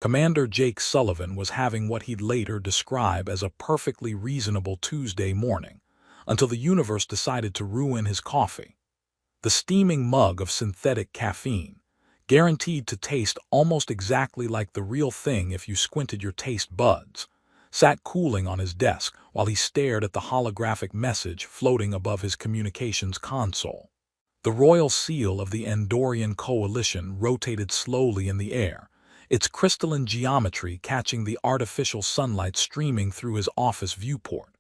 Commander Jake Sullivan was having what he'd later describe as a perfectly reasonable Tuesday morning, until the universe decided to ruin his coffee. The steaming mug of synthetic caffeine, guaranteed to taste almost exactly like the real thing if you squinted your taste buds, sat cooling on his desk while he stared at the holographic message floating above his communications console. The royal seal of the Andorian coalition rotated slowly in the air, its crystalline geometry catching the artificial sunlight streaming through his office viewport.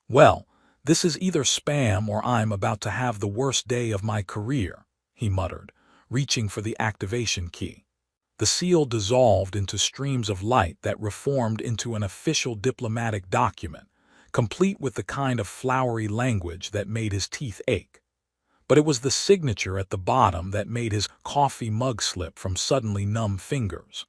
"Well, this is either spam or I'm about to have the worst day of my career," he muttered, reaching for the activation key. The seal dissolved into streams of light that reformed into an official diplomatic document, complete with the kind of flowery language that made his teeth ache. But it was the signature at the bottom that made his coffee mug slip from suddenly numb fingers.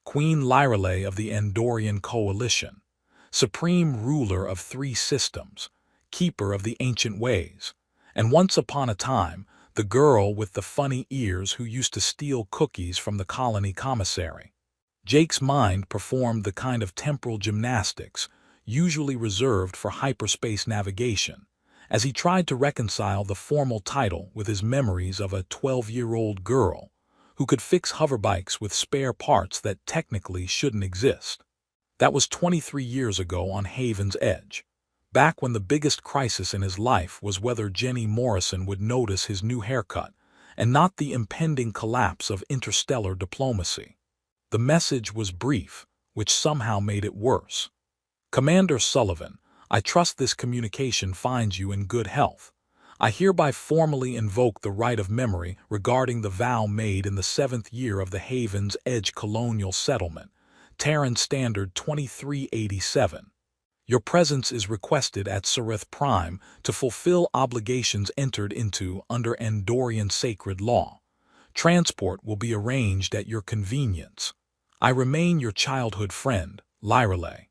Queen Lyrale of the Andorian Coalition, supreme ruler of 3 systems, keeper of the ancient ways, and once upon a time, the girl with the funny ears who used to steal cookies from the colony commissary. Jake's mind performed the kind of temporal gymnastics usually reserved for hyperspace navigation, as he tried to reconcile the formal title with his memories of a 12-year-old girl who could fix hoverbikes with spare parts that technically shouldn't exist. That was 23 years ago on Haven's Edge, back when the biggest crisis in his life was whether Jenny Morrison would notice his new haircut and not the impending collapse of interstellar diplomacy. The message was brief, which somehow made it worse. "Commander Sullivan, I trust this communication finds you in good health. I hereby formally invoke the right of memory regarding the vow made in the 7th year of the Haven's Edge colonial settlement, Terran Standard 2387. Your presence is requested at Sereth Prime to fulfill obligations entered into under Andorian sacred law. Transport will be arranged at your convenience. I remain your childhood friend, Lyrale."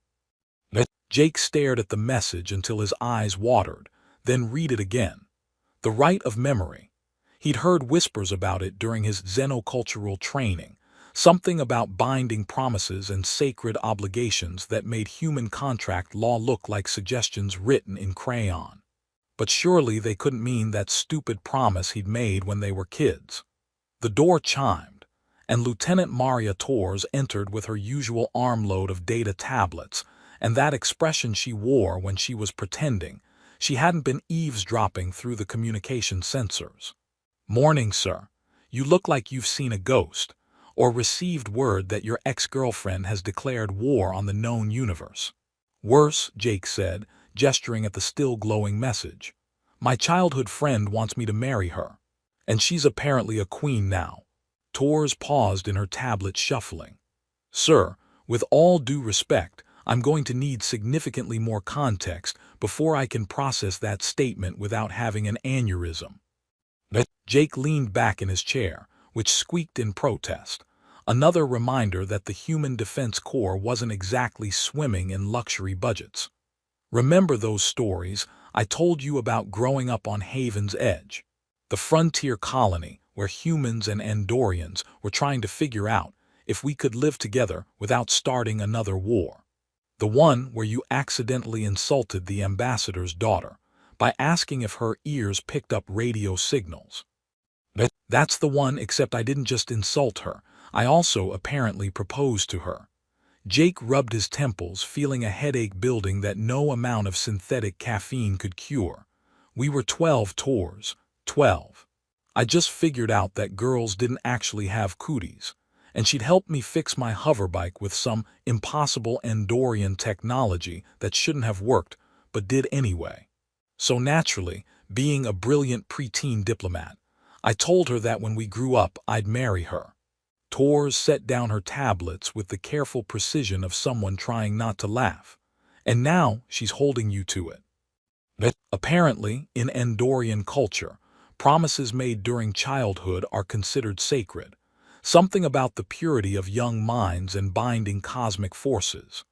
Jake stared at the message until his eyes watered, then read it again. The right of memory. He'd heard whispers about it during his xenocultural training, something about binding promises and sacred obligations that made human contract law look like suggestions written in crayon. But surely they couldn't mean that stupid promise he'd made when they were kids. The door chimed, and Lieutenant Maria Torres entered with her usual armload of data tablets, and that expression she wore when she was pretending she hadn't been eavesdropping through the communication sensors. "Morning, sir. You look like you've seen a ghost, or received word that your ex-girlfriend has declared war on the known universe." "Worse," Jake said, gesturing at the still glowing message. "My childhood friend wants me to marry her, and she's apparently a queen now." Torres paused in her tablet shuffling. "Sir, with all due respect, I'm going to need significantly more context before I can process that statement without having an aneurysm." Jake leaned back in his chair, which squeaked in protest. Another reminder that the Human Defense Corps wasn't exactly swimming in luxury budgets. "Remember those stories I told you about growing up on Haven's Edge? The frontier colony where humans and Andorians were trying to figure out if we could live together without starting another war. The one where you accidentally insulted the ambassador's daughter by asking if her ears picked up radio signals." "That's the one, except I didn't just insult her. I also apparently proposed to her." Jake rubbed his temples, feeling a headache building that no amount of synthetic caffeine could cure. "We were 12 tours. 12. I just figured out that girls didn't actually have cooties, and she'd helped me fix my hoverbike with some impossible Andorian technology that shouldn't have worked, but did anyway. So naturally, being a brilliant preteen diplomat, I told her that when we grew up I'd marry her." Torres set down her tablets with the careful precision of someone trying not to laugh. "And now she's holding you to it." Apparently, in Andorian culture, promises made during childhood are considered sacred. Something about the purity of young minds and binding cosmic forces.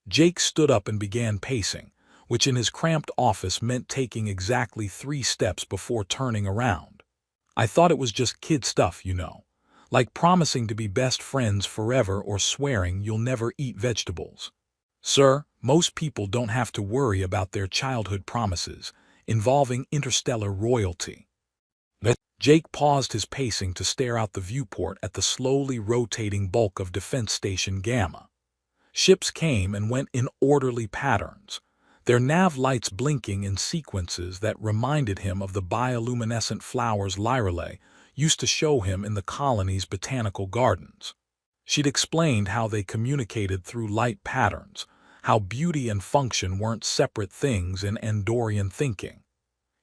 Jake stood up and began pacing, which in his cramped office meant taking exactly 3 steps before turning around. "I thought it was just kid stuff, you know. like promising to be best friends forever or swearing you'll never eat vegetables. Sir, most people don't have to worry about their childhood promises involving interstellar royalty. Jake paused his pacing to stare out the viewport at the slowly rotating bulk of Defense Station Gamma. Ships came and went in orderly patterns, their nav lights blinking in sequences that reminded him of the bioluminescent flowers Lyreley used to show him in the colony's botanical gardens. She'd explained how they communicated through light patterns, how beauty and function weren't separate things in Andorian thinking.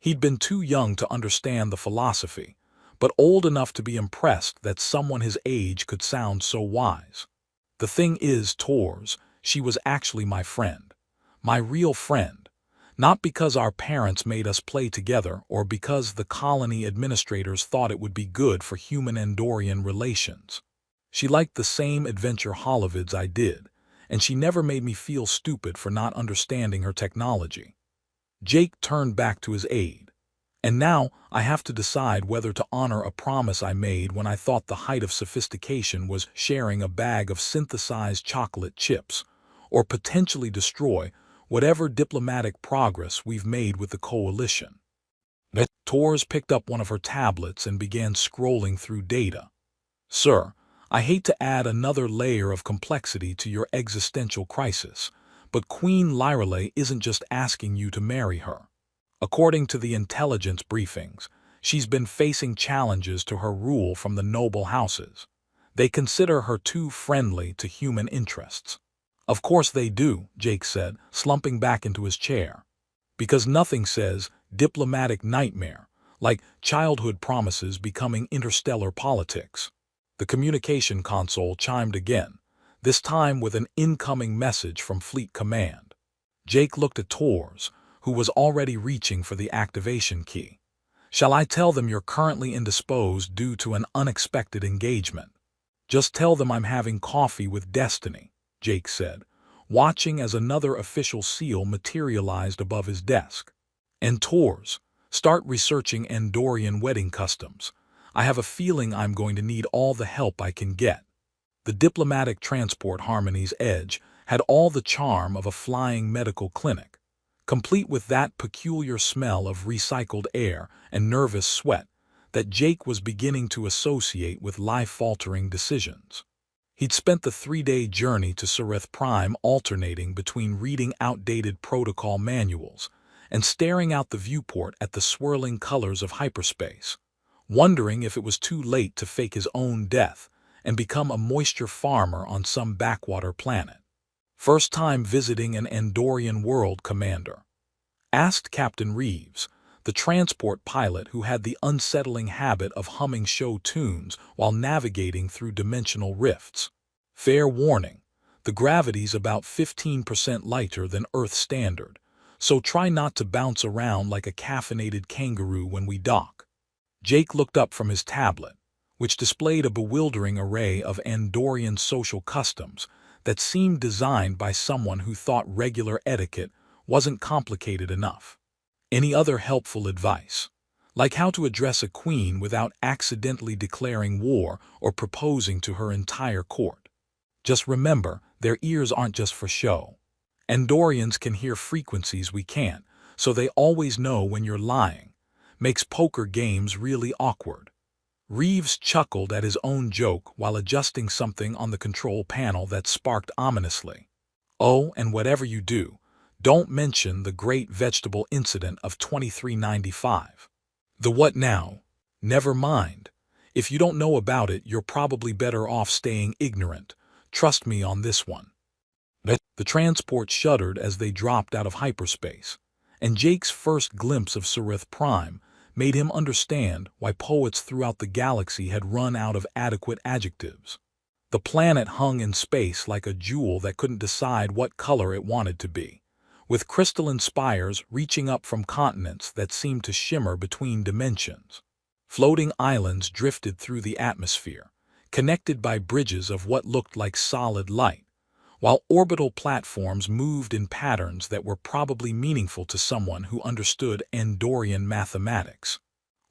He'd been too young to understand the philosophy, but old enough to be impressed that someone his age could sound so wise. The thing is, Tors, she was actually my friend. My real friend. Not because our parents made us play together or because the colony administrators thought it would be good for human-Andorian relations. She liked the same adventure holovids I did, and she never made me feel stupid for not understanding her technology. Jake turned back to his aide. And now I have to decide whether to honor a promise I made when I thought the height of sophistication was sharing a bag of synthesized chocolate chips, or potentially destroy whatever diplomatic progress we've made with the coalition. Tors picked up one of her tablets and began scrolling through data. Sir, I hate to add another layer of complexity to your existential crisis, but Queen Lyreley isn't just asking you to marry her. According to the intelligence briefings, she's been facing challenges to her rule from the noble houses. They consider her too friendly to human interests. Of course they do, Jake said, slumping back into his chair. Because nothing says diplomatic nightmare, like childhood promises becoming interstellar politics. The communication console chimed again, this time with an incoming message from Fleet Command. Jake looked at Tors, who was already reaching for the activation key. Shall I tell them you're currently indisposed due to an unexpected engagement? Just tell them I'm having coffee with Destiny, Jake said, watching as another official seal materialized above his desk. And Tors, start researching Andorian wedding customs. I have a feeling I'm going to need all the help I can get. The diplomatic transport Harmony's Edge had all the charm of a flying medical clinic, complete with that peculiar smell of recycled air and nervous sweat that Jake was beginning to associate with life-altering decisions. He'd spent the 3-day journey to Sereth Prime alternating between reading outdated protocol manuals and staring out the viewport at the swirling colors of hyperspace, wondering if it was too late to fake his own death and become a moisture farmer on some backwater planet. First time visiting an Andorian world, Commander? Asked Captain Reeves, the transport pilot who had the unsettling habit of humming show tunes while navigating through dimensional rifts. Fair warning, the gravity's about 15% lighter than Earth standard, so try not to bounce around like a caffeinated kangaroo when we dock. Jake looked up from his tablet, which displayed a bewildering array of Andorian social customs that seemed designed by someone who thought regular etiquette wasn't complicated enough. Any other helpful advice? Like how to address a queen without accidentally declaring war or proposing to her entire court. Just remember, their ears aren't just for show. Andorians can hear frequencies we can't, so they always know when you're lying. Makes poker games really awkward. Reeves chuckled at his own joke while adjusting something on the control panel that sparked ominously. Oh, and whatever you do, don't mention the great vegetable incident of 2395. The what now? Never mind. If you don't know about it, you're probably better off staying ignorant. Trust me on this one. The transport shuddered as they dropped out of hyperspace, and Jake's first glimpse of Sereth Prime made him understand why poets throughout the galaxy had run out of adequate adjectives. The planet hung in space like a jewel that couldn't decide what color it wanted to be, with crystalline spires reaching up from continents that seemed to shimmer between dimensions. Floating islands drifted through the atmosphere, connected by bridges of what looked like solid light, while orbital platforms moved in patterns that were probably meaningful to someone who understood Andorian mathematics.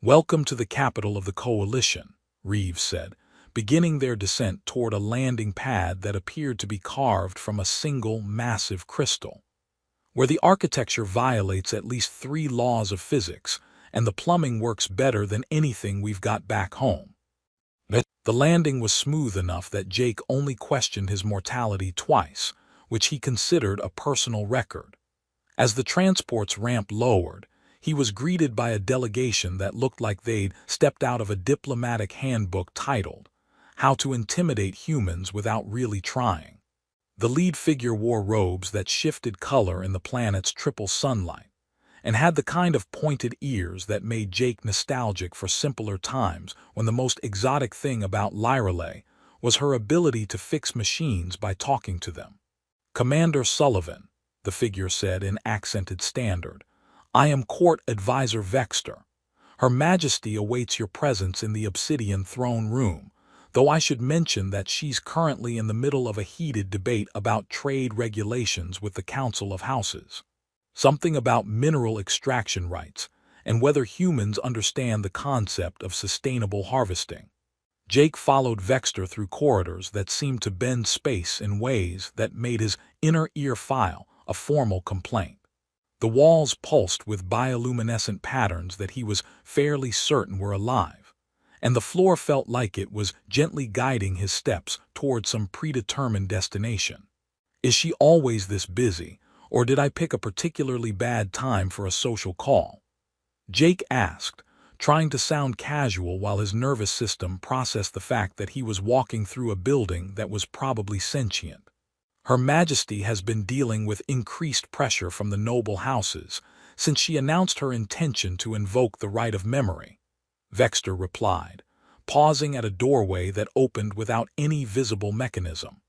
Welcome to the capital of the Coalition, Reeves said, beginning their descent toward a landing pad that appeared to be carved from a single massive crystal, where the architecture violates at least 3 laws of physics, and the plumbing works better than anything we've got back home. The landing was smooth enough that Jake only questioned his mortality twice, which he considered a personal record. As the transport's ramp lowered, he was greeted by a delegation that looked like they'd stepped out of a diplomatic handbook titled, "How to Intimidate Humans Without Really Trying." The lead figure wore robes that shifted color in the planet's triple sunlight, and had the kind of pointed ears that made Jake nostalgic for simpler times when the most exotic thing about Lyreley was her ability to fix machines by talking to them. "Commander Sullivan," the figure said in accented standard, "I am Court Advisor Vexter. Her Majesty awaits your presence in the Obsidian Throne Room, though I should mention that she's currently in the middle of a heated debate about trade regulations with the Council of Houses. Something about mineral extraction rights, and whether humans understand the concept of sustainable harvesting." Jake followed Vexter through corridors that seemed to bend space in ways that made his inner ear file a formal complaint. The walls pulsed with bioluminescent patterns that he was fairly certain were alive, and the floor felt like it was gently guiding his steps toward some predetermined destination. "Is she always this busy, or did I pick a particularly bad time for a social call?" Jake asked, trying to sound casual while his nervous system processed the fact that he was walking through a building that was probably sentient. "Her Majesty has been dealing with increased pressure from the noble houses since she announced her intention to invoke the right of memory," Vexter replied, pausing at a doorway that opened without any visible mechanism.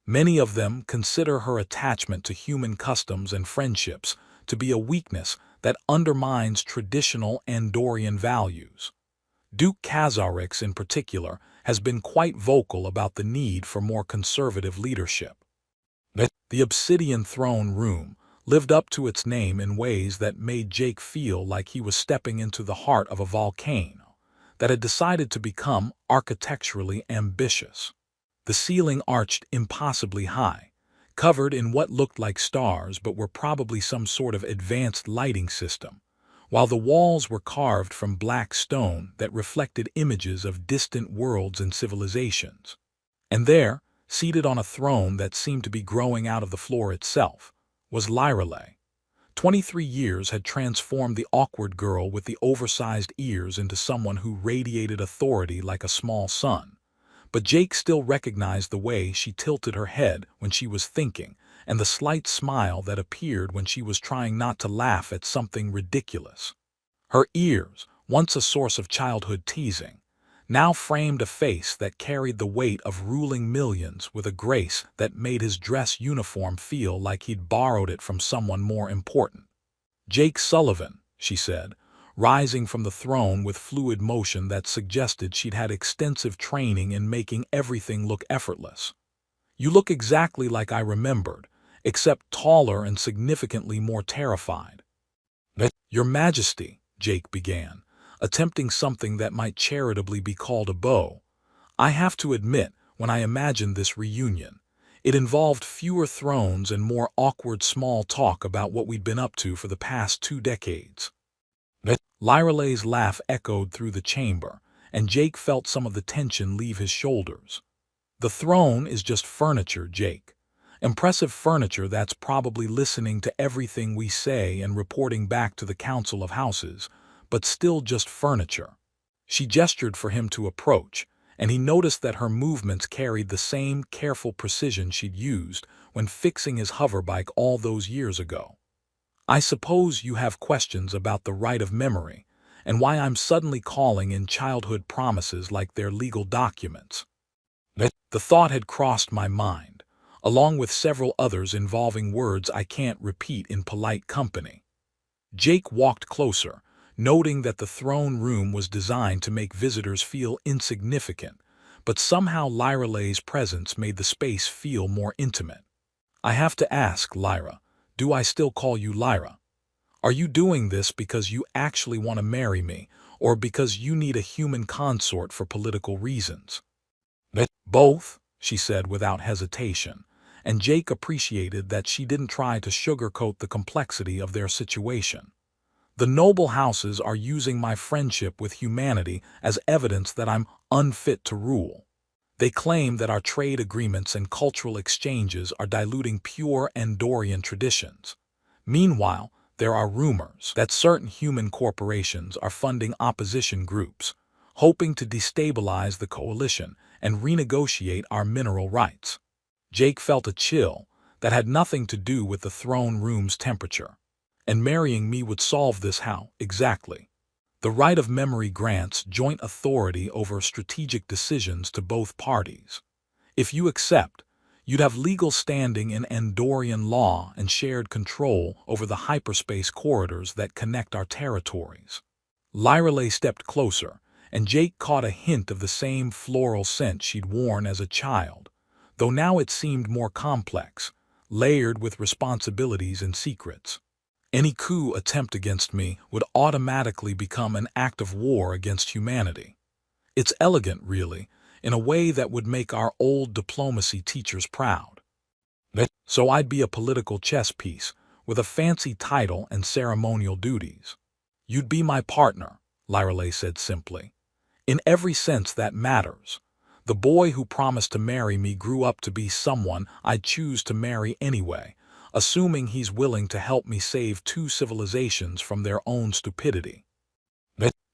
"Many of them consider her attachment to human customs and friendships to be a weakness that undermines traditional Andorian values. Duke Kazarix, in particular, has been quite vocal about the need for more conservative leadership." The Obsidian Throne Room lived up to its name in ways that made Jake feel like he was stepping into the heart of a volcano that had decided to become architecturally ambitious. The ceiling arched impossibly high, covered in what looked like stars but were probably some sort of advanced lighting system, while the walls were carved from black stone that reflected images of distant worlds and civilizations. And there, seated on a throne that seemed to be growing out of the floor itself, was Lyreley. 23 years had transformed the awkward girl with the oversized ears into someone who radiated authority like a small sun. But Jake still recognized the way she tilted her head when she was thinking, and the slight smile that appeared when she was trying not to laugh at something ridiculous. Her ears, once a source of childhood teasing, now framed a face that carried the weight of ruling millions with a grace that made his dress uniform feel like he'd borrowed it from someone more important. "Jake Sullivan," she said, rising from the throne with fluid motion that suggested she'd had extensive training in making everything look effortless. "You look exactly like I remembered, except taller and significantly more terrified." "Your Majesty," Jake began, attempting something that might charitably be called a bow, "I have to admit, when I imagined this reunion, it involved fewer thrones and more awkward small talk about what we'd been up to for the past 2 decades. Lyreley's laugh echoed through the chamber, and Jake felt some of the tension leave his shoulders. "The throne is just furniture, Jake. Impressive furniture that's probably listening to everything we say and reporting back to the Council of Houses, but still just furniture." She gestured for him to approach, and he noticed that her movements carried the same careful precision she'd used when fixing his hoverbike all those years ago. "I suppose you have questions about the right of memory, and why I'm suddenly calling in childhood promises like they're legal documents." The thought had crossed my mind, along with several others involving words I can't repeat in polite company. Jake walked closer, noting that the throne room was designed to make visitors feel insignificant, but somehow Lyreley's presence made the space feel more intimate. "I have to ask, Lyra, do I still call you Lyra? Are you doing this because you actually want to marry me, or because you need a human consort for political reasons?" Both, she said without hesitation, and Jake appreciated that she didn't try to sugarcoat the complexity of their situation. The noble houses are using my friendship with humanity as evidence that I'm unfit to rule. They claim that our trade agreements and cultural exchanges are diluting pure Andorian traditions. Meanwhile, there are rumors that certain human corporations are funding opposition groups, hoping to destabilize the coalition and renegotiate our mineral rights. Jake felt a chill that had nothing to do with the throne room's temperature. And marrying me would solve this. How, exactly? The right of memory grants joint authority over strategic decisions to both parties. If you accept, you'd have legal standing in Andorian law and shared control over the hyperspace corridors that connect our territories. Lyreley stepped closer, and Jake caught a hint of the same floral scent she'd worn as a child, though now it seemed more complex, layered with responsibilities and secrets. Any coup attempt against me would automatically become an act of war against humanity. It's elegant, really, in a way that would make our old diplomacy teachers proud. So I'd be a political chess piece, with a fancy title and ceremonial duties. You'd be my partner, Lyreley said simply. In every sense that matters. The boy who promised to marry me grew up to be someone I'd choose to marry anyway, assuming he's willing to help me save two civilizations from their own stupidity.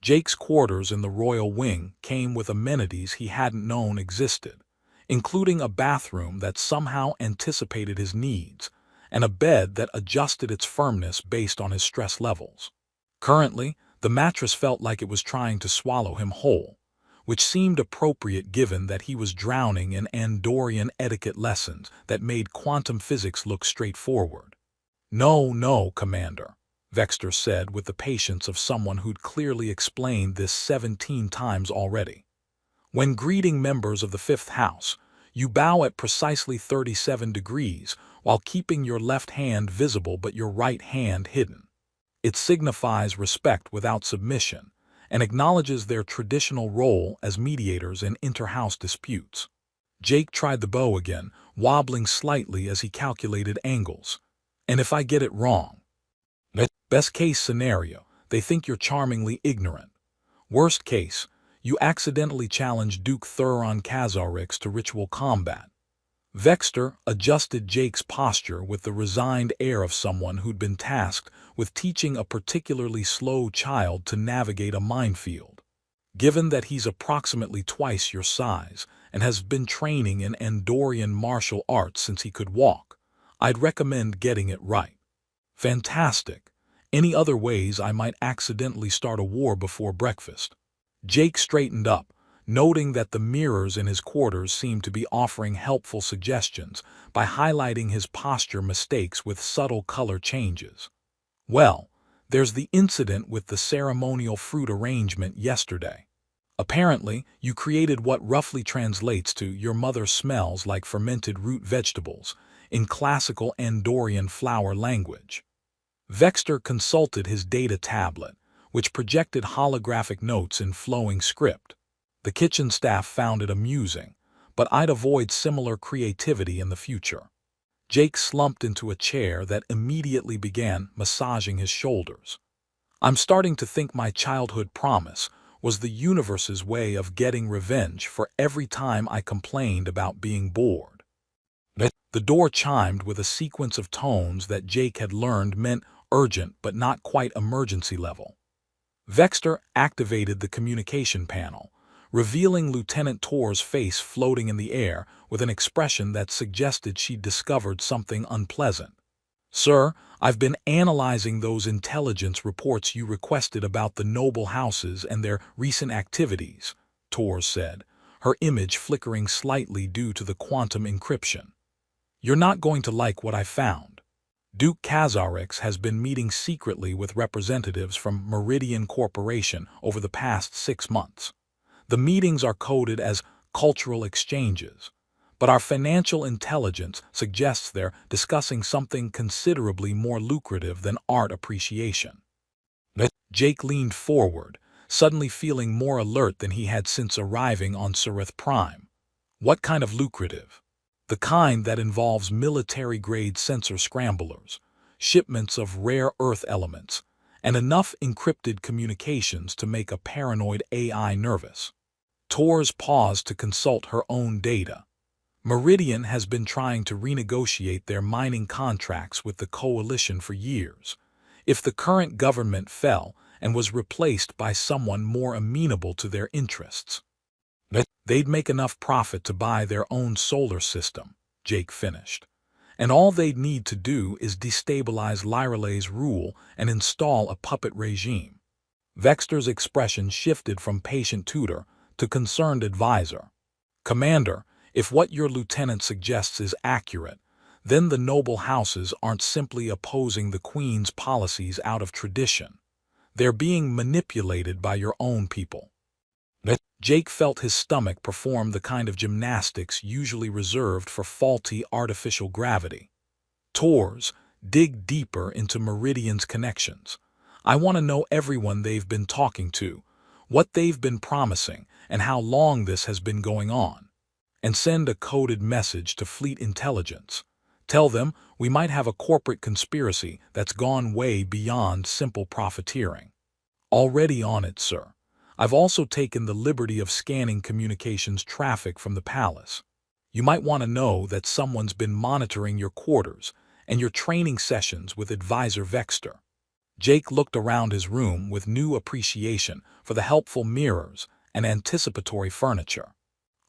Jake's quarters in the royal wing came with amenities he hadn't known existed, including a bathroom that somehow anticipated his needs, and a bed that adjusted its firmness based on his stress levels. Currently, the mattress felt like it was trying to swallow him whole, which seemed appropriate given that he was drowning in Andorian etiquette lessons that made quantum physics look straightforward. "No, no, Commander," Vexter said with the patience of someone who'd clearly explained this 17 times already. "When greeting members of the Fifth House, you bow at precisely 37 degrees while keeping your left hand visible but your right hand hidden. It signifies respect without submission, and acknowledges their traditional role as mediators in inter-house disputes." Jake tried the bow again, wobbling slightly as he calculated angles. "And if I get it wrong?" "Best case scenario, they think you're charmingly ignorant. Worst case, you accidentally challenge Duke Thuron Kazarix to ritual combat." Vexter adjusted Jake's posture with the resigned air of someone who'd been tasked with teaching a particularly slow child to navigate a minefield. "Given that he's approximately twice your size and has been training in Andorian martial arts since he could walk, I'd recommend getting it right." "Fantastic. Any other ways I might accidentally start a war before breakfast?" Jake straightened up, noting that the mirrors in his quarters seemed to be offering helpful suggestions by highlighting his posture mistakes with subtle color changes. "Well, there's the incident with the ceremonial fruit arrangement yesterday. Apparently, you created what roughly translates to 'your mother smells like fermented root vegetables' in classical Andorian flower language." Vexter consulted his data tablet, which projected holographic notes in flowing script. The kitchen staff found it amusing, but I'd avoid similar creativity in the future. Jake slumped into a chair that immediately began massaging his shoulders. "I'm starting to think my childhood promise was the universe's way of getting revenge for every time I complained about being bored." The door chimed with a sequence of tones that Jake had learned meant urgent but not quite emergency level. Vexter activated the communication panel, revealing Lieutenant Tor's face floating in the air with an expression that suggested she'd discovered something unpleasant. "Sir, I've been analyzing those intelligence reports you requested about the noble houses and their recent activities," Tor said, her image flickering slightly due to the quantum encryption. "You're not going to like what I found. Duke Kazarix has been meeting secretly with representatives from Meridian Corporation over the past 6 months. The meetings are coded as cultural exchanges, but our financial intelligence suggests they're discussing something considerably more lucrative than art appreciation." Jake leaned forward, suddenly feeling more alert than he had since arriving on Sereth Prime. What kind of lucrative? The kind that involves military-grade sensor scramblers, shipments of rare Earth elements, and enough encrypted communications to make a paranoid AI nervous. Torres paused to consult her own data. Meridian has been trying to renegotiate their mining contracts with the Coalition for years. If the current government fell and was replaced by someone more amenable to their interests, they'd make enough profit to buy their own solar system, Jake finished. And all they'd need to do is destabilize Lyralay's rule and install a puppet regime. Vexter's expression shifted from patient tutor to concerned advisor. Commander, if what your lieutenant suggests is accurate, then the noble houses aren't simply opposing the Queen's policies out of tradition. They're being manipulated by your own people. Jake felt his stomach perform the kind of gymnastics usually reserved for faulty artificial gravity. Torres, dig deeper into Meridian's connections. I want to know everyone they've been talking to, what they've been promising, and how long this has been going on. And send a coded message to Fleet Intelligence. Tell them we might have a corporate conspiracy that's gone way beyond simple profiteering. Already on it, sir. I've also taken the liberty of scanning communications traffic from the palace. You might want to know that someone's been monitoring your quarters and your training sessions with Advisor Vexter. Jake looked around his room with new appreciation for the helpful mirrors and anticipatory furniture.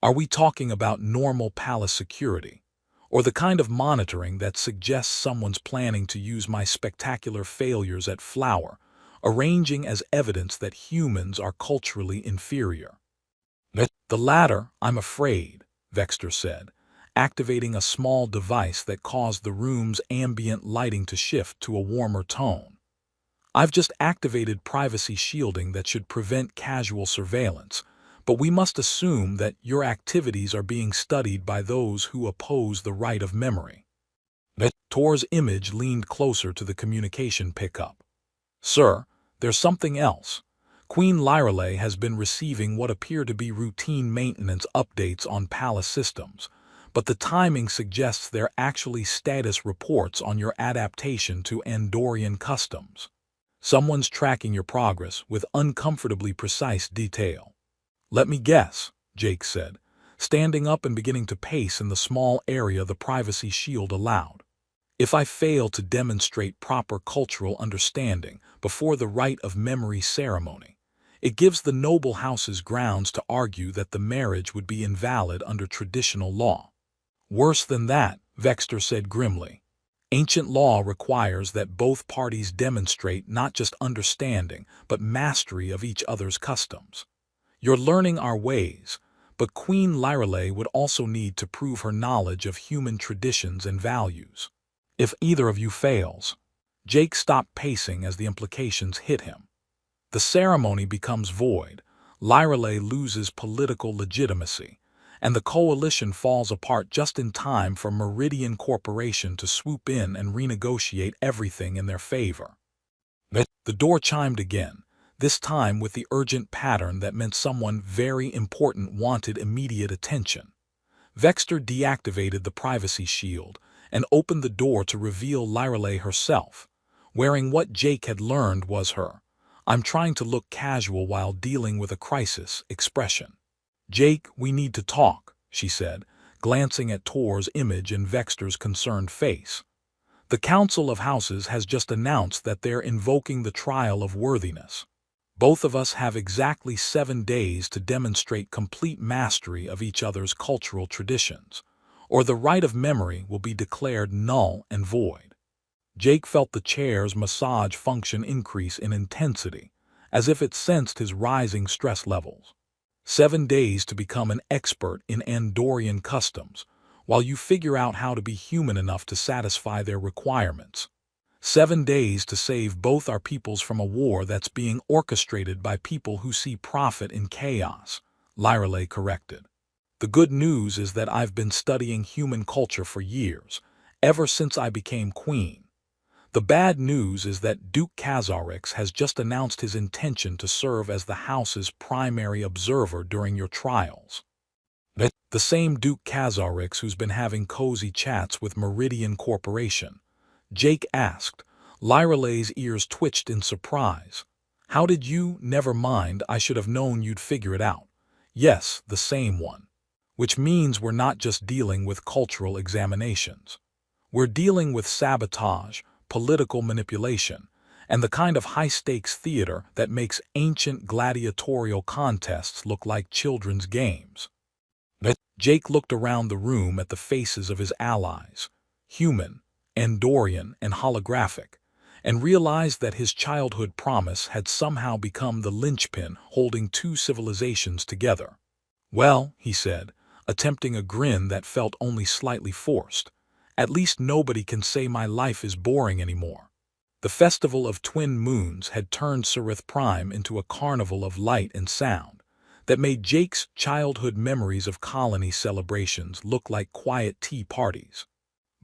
Are we talking about normal palace security, or the kind of monitoring that suggests someone's planning to use my spectacular failures at Flower, arranging as evidence that humans are culturally inferior? The latter, I'm afraid, Vexter said, activating a small device that caused the room's ambient lighting to shift to a warmer tone. I've just activated privacy shielding that should prevent casual surveillance, but we must assume that your activities are being studied by those who oppose the right of memory. Tor's image leaned closer to the communication pickup. Sir, there's something else. Queen Lyralay has been receiving what appear to be routine maintenance updates on palace systems, but the timing suggests they're actually status reports on your adaptation to Andorian customs. Someone's tracking your progress with uncomfortably precise detail. Let me guess, Jake said, standing up and beginning to pace in the small area the privacy shield allowed. If I fail to demonstrate proper cultural understanding before the rite of memory ceremony, it gives the noble houses grounds to argue that the marriage would be invalid under traditional law. Worse than that, Vexter said grimly. Ancient law requires that both parties demonstrate not just understanding, but mastery of each other's customs. You're learning our ways, but Queen Lyralay would also need to prove her knowledge of human traditions and values. If either of you fails, Jake stopped pacing as the implications hit him. The ceremony becomes void, Lyralay loses political legitimacy, and the coalition falls apart just in time for Meridian Corporation to swoop in and renegotiate everything in their favor. The door chimed again, this time with the urgent pattern that meant someone very important wanted immediate attention. Vexter deactivated the privacy shield and opened the door to reveal Lyralay herself, wearing what Jake had learned was her "I'm trying to look casual while dealing with a crisis" expression. Jake, we need to talk, she said, glancing at Tor's image and Vexter's concerned face. The Council of Houses has just announced that they're invoking the trial of worthiness. Both of us have exactly 7 days to demonstrate complete mastery of each other's cultural traditions, or the right of memory will be declared null and void. Jake felt the chair's massage function increase in intensity, as if it sensed his rising stress levels. 7 days to become an expert in Andorian customs, while you figure out how to be human enough to satisfy their requirements. 7 days to save both our peoples from a war that's being orchestrated by people who see profit in chaos, Lyralay corrected. The good news is that I've been studying human culture for years, ever since I became queen. The bad news is that Duke Kazarix has just announced his intention to serve as the house's primary observer during your trials. The same Duke Kazarix who's been having cozy chats with Meridian Corporation. Jake asked. Lyralay's ears twitched in surprise. How did you? Never mind, I should have known you'd figure it out. Yes, the same one. Which means we're not just dealing with cultural examinations. We're dealing with sabotage, political manipulation, and the kind of high-stakes theater that makes ancient gladiatorial contests look like children's games. Jake looked around the room at the faces of his allies, human, Andorian, and holographic, and realized that his childhood promise had somehow become the linchpin holding two civilizations together. Well, he said, attempting a grin that felt only slightly forced, at least nobody can say my life is boring anymore. The Festival of Twin Moons had turned Serith Prime into a carnival of light and sound that made Jake's childhood memories of colony celebrations look like quiet tea parties.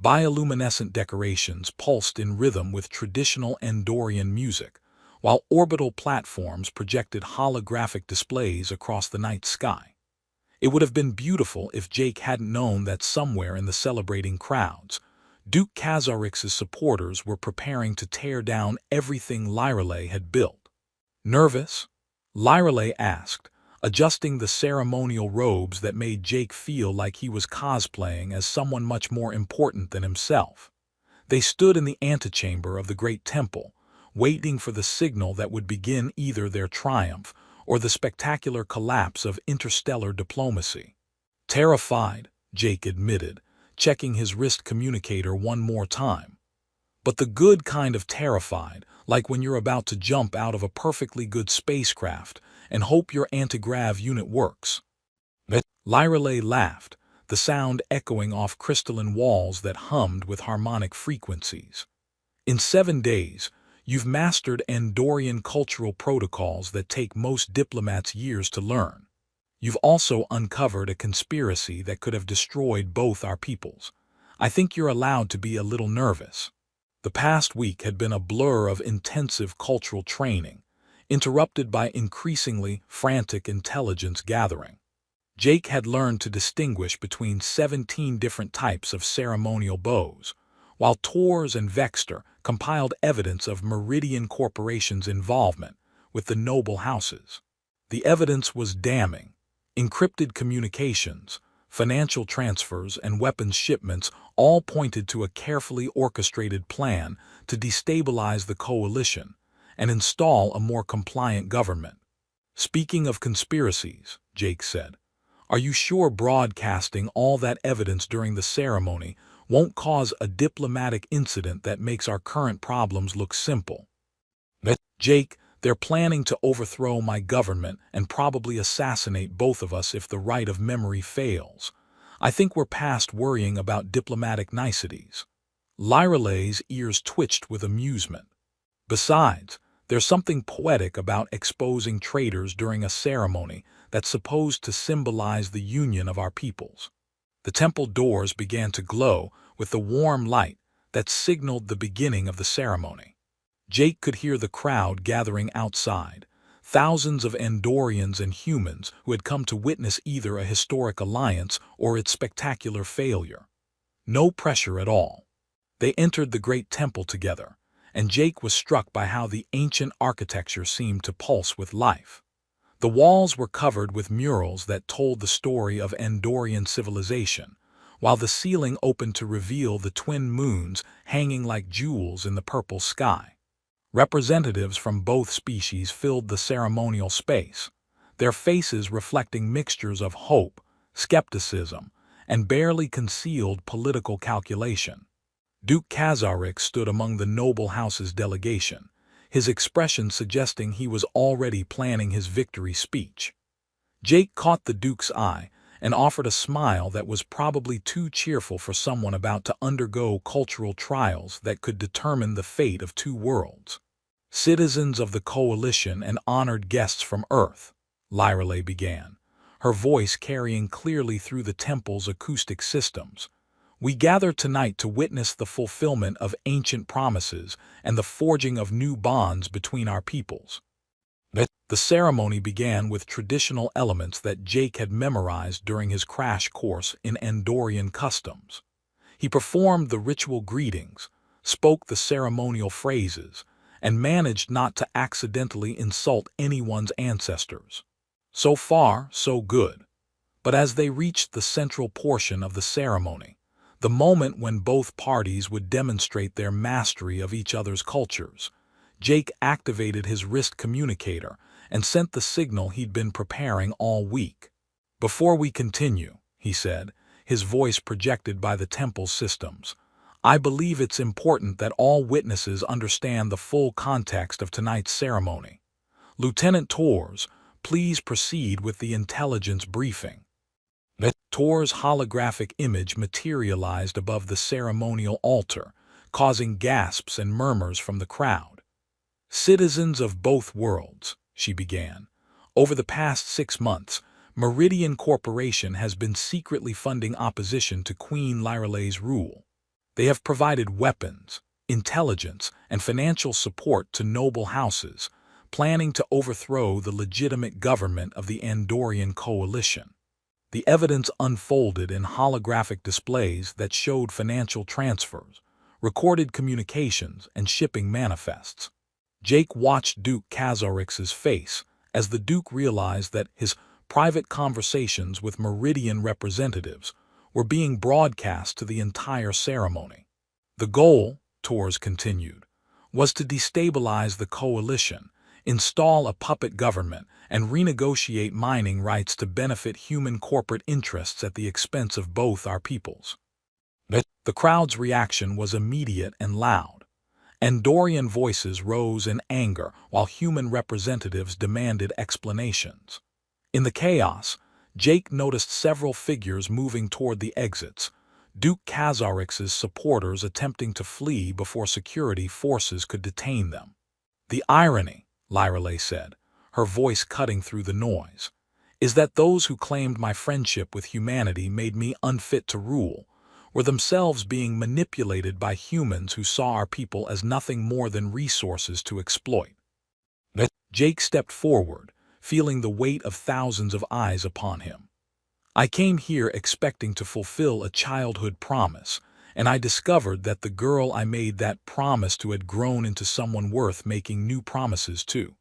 Bioluminescent decorations pulsed in rhythm with traditional Andorian music, while orbital platforms projected holographic displays across the night sky. It would have been beautiful if Jake hadn't known that somewhere in the celebrating crowds, Duke Kazarix's supporters were preparing to tear down everything Lyralay had built. Nervous? Lyralay asked, adjusting the ceremonial robes that made Jake feel like he was cosplaying as someone much more important than himself. They stood in the antechamber of the great temple, waiting for the signal that would begin either their triumph or the spectacular collapse of interstellar diplomacy. Terrified, Jake admitted, checking his wrist communicator one more time. But the good kind of terrified, like when you're about to jump out of a perfectly good spacecraft and hope your anti-grav unit works. Lyralay laughed, the sound echoing off crystalline walls that hummed with harmonic frequencies. In 7 days, you've mastered Andorian cultural protocols that take most diplomats years to learn. You've also uncovered a conspiracy that could have destroyed both our peoples. I think you're allowed to be a little nervous. The past week had been a blur of intensive cultural training, interrupted by increasingly frantic intelligence gathering. Jake had learned to distinguish between 17 different types of ceremonial bows, while Tors and Vexter compiled evidence of Meridian Corporation's involvement with the noble houses. The evidence was damning. Encrypted communications, financial transfers, and weapons shipments all pointed to a carefully orchestrated plan to destabilize the coalition and install a more compliant government. Speaking of conspiracies, Jake said, are you sure broadcasting all that evidence during the ceremony won't cause a diplomatic incident that makes our current problems look simple? Jake, they're planning to overthrow my government and probably assassinate both of us if the right of memory fails. I think we're past worrying about diplomatic niceties. Lyralay's ears twitched with amusement. Besides, there's something poetic about exposing traitors during a ceremony that's supposed to symbolize the union of our peoples. The temple doors began to glow with the warm light that signaled the beginning of the ceremony. Jake could hear the crowd gathering outside, thousands of Andorians and humans who had come to witness either a historic alliance or its spectacular failure. No pressure at all. They entered the great temple together, and Jake was struck by how the ancient architecture seemed to pulse with life. The walls were covered with murals that told the story of Andorian civilization, while the ceiling opened to reveal the twin moons hanging like jewels in the purple sky. Representatives from both species filled the ceremonial space, their faces reflecting mixtures of hope, skepticism, and barely concealed political calculation. Duke Kazarix stood among the noble house's delegation, his expression suggesting he was already planning his victory speech. Jake caught the Duke's eye and offered a smile that was probably too cheerful for someone about to undergo cultural trials that could determine the fate of two worlds. Citizens of the Coalition and honored guests from Earth, Lyralay began, her voice carrying clearly through the temple's acoustic systems. We gather tonight to witness the fulfillment of ancient promises and the forging of new bonds between our peoples. The ceremony began with traditional elements that Jake had memorized during his crash course in Andorian customs. He performed the ritual greetings, spoke the ceremonial phrases, and managed not to accidentally insult anyone's ancestors. So far, so good. But as they reached the central portion of the ceremony, the moment when both parties would demonstrate their mastery of each other's cultures, Jake activated his wrist communicator and sent the signal he'd been preparing all week. "Before we continue," he said, his voice projected by the temple's systems, "I believe it's important that all witnesses understand the full context of tonight's ceremony. Lieutenant Torres, please proceed with the intelligence briefing." Tor's holographic image materialized above the ceremonial altar, causing gasps and murmurs from the crowd. "Citizens of both worlds," she began, "over the past 6 months, Meridian Corporation has been secretly funding opposition to Queen Lyralei's rule. They have provided weapons, intelligence, and financial support to noble houses, planning to overthrow the legitimate government of the Andorian coalition." The evidence unfolded in holographic displays that showed financial transfers, recorded communications, and shipping manifests. Jake watched Duke Kazarix's face as the Duke realized that his private conversations with Meridian representatives were being broadcast to the entire ceremony. The goal, Torres continued, was to destabilize the coalition, install a puppet government, and renegotiate mining rights to benefit human corporate interests at the expense of both our peoples. The crowd's reaction was immediate and loud. Andorian voices rose in anger while human representatives demanded explanations. In the chaos, Jake noticed several figures moving toward the exits, Duke Kazarix's supporters attempting to flee before security forces could detain them. "The irony," Lyralei said, her voice cutting through the noise, "is that those who claimed my friendship with humanity made me unfit to rule, were themselves being manipulated by humans who saw our people as nothing more than resources to exploit." Jake stepped forward, feeling the weight of thousands of eyes upon him. "I came here expecting to fulfill a childhood promise, and I discovered that the girl I made that promise to had grown into someone worth making new promises to.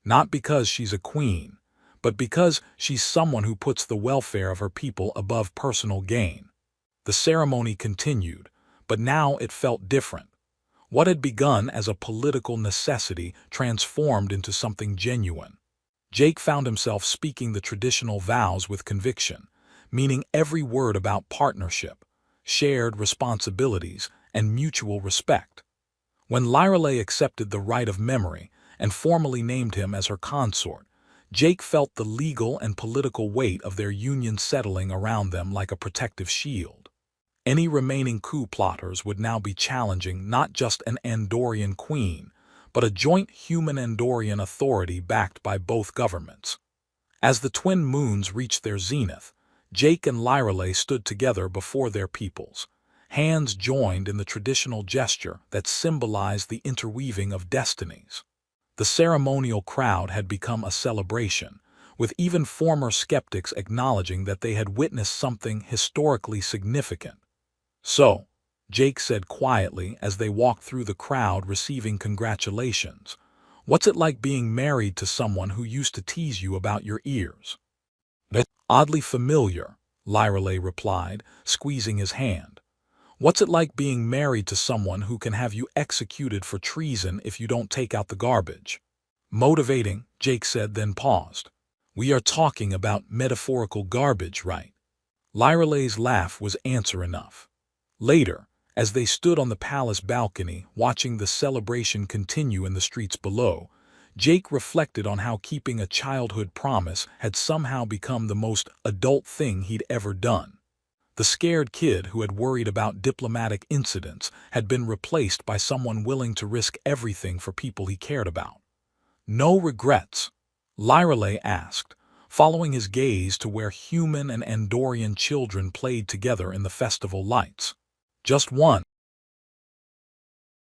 Not because she's a queen, but because she's someone who puts the welfare of her people above personal gain." The ceremony continued, but now it felt different. What had begun as a political necessity transformed into something genuine. Jake found himself speaking the traditional vows with conviction, meaning every word about partnership, shared responsibilities, and mutual respect. When Lyralei accepted the right of memory and formally named him as her consort, Jake felt the legal and political weight of their union settling around them like a protective shield. Any remaining coup plotters would now be challenging not just an Andorian queen, but a joint human-Andorian authority backed by both governments. As the twin moons reached their zenith, Jake and Lyralei stood together before their peoples, hands joined in the traditional gesture that symbolized the interweaving of destinies. The ceremonial crowd had become a celebration, with even former skeptics acknowledging that they had witnessed something historically significant. "So," Jake said quietly as they walked through the crowd receiving congratulations, "what's it like being married to someone who used to tease you about your ears?" "Oddly familiar," Lyralei replied, squeezing his hand. "What's it like being married to someone who can have you executed for treason if you don't take out the garbage?" "Motivating," Jake said, then paused. "We are talking about metaphorical garbage, right?" Lyralei's laugh was answer enough. Later, as they stood on the palace balcony watching the celebration continue in the streets below, Jake reflected on how keeping a childhood promise had somehow become the most adult thing he'd ever done. The scared kid who had worried about diplomatic incidents had been replaced by someone willing to risk everything for people he cared about. "No regrets?" Lyralei asked, following his gaze to where human and Andorian children played together in the festival lights. "Just one,"